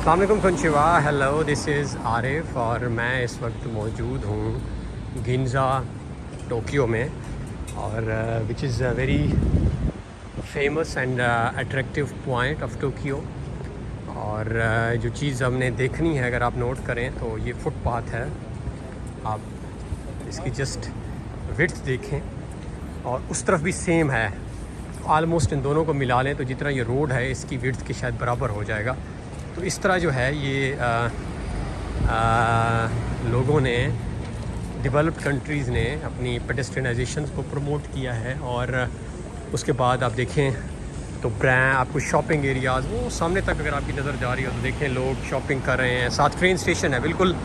अस्सलाम वालेकुम कंचिवा, hello, this is Arif और मैं इस वक्त मौजूद हूँ गिंजा टोक्यो में, और which is a very famous and attractive point of Tokyo. और जो चीज़ हमने देखनी है, अगर आप नोट करें तो ये फुटपाथ है। आप इसकी जस्ट विड्थ देखें और उस तरफ भी सेम है। आलमोस्ट इन दोनों को मिला लें तो जितना ये रोड है इसकी विड्थ के शायद बराबर हो जाएगा। तो इस तरह जो है ये लोगों ने, डेवलप्ड कंट्रीज़ ने अपनी पेडेस्ट्रियनाइजेशन को प्रमोट किया है। और उसके बाद आप देखें तो ब्रांड आपको शॉपिंग एरियाज़ वो सामने तक अगर आपकी नज़र जा रही हो तो देखें लोग शॉपिंग कर रहे हैं। साथ ट्रेन स्टेशन है, बिल्कुल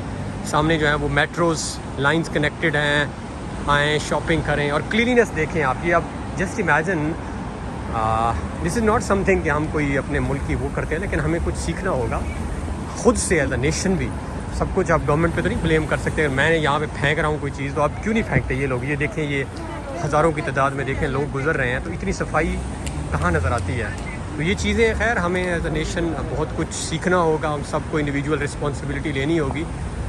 सामने जो है वो मेट्रोज़ लाइंस कनेक्टेड हैं। आएँ शॉपिंग करें और क्लीनिनेस देखें आप। ये आप just imagine, this is not something कि हम कोई अपने मुल्क की वो करते हैं, लेकिन हमें कुछ सीखना होगा ख़ुद से एज अ नेशन भी। सब कुछ आप गवर्नमेंट पे तो नहीं ब्लेम कर सकते। मैं यहाँ पे फेंक रहा हूँ कोई चीज़ तो आप क्यों नहीं फेंकते। ये लोग ये देखें, ये हज़ारों की तादाद में देखें लोग गुजर रहे हैं, तो इतनी सफाई कहाँ नज़र आती है। तो ये चीज़ें खैर हमें एज अ नेशन बहुत कुछ सीखना होगा। हम सबको इंडिविजुअल रिस्पॉन्सिबिलिटी लेनी होगी।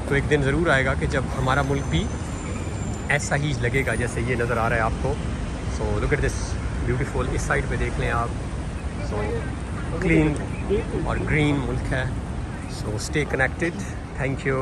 तो एक दिन ज़रूर आएगा कि जब हमारा मुल्क भी ऐसा ही लगेगा जैसे ये नज़र आ रहा है आपको। So look at this beautiful. इस साइड पे देख लें आप। सो क्लीन और ग्रीन मुल्क है। So stay connected. Thank you.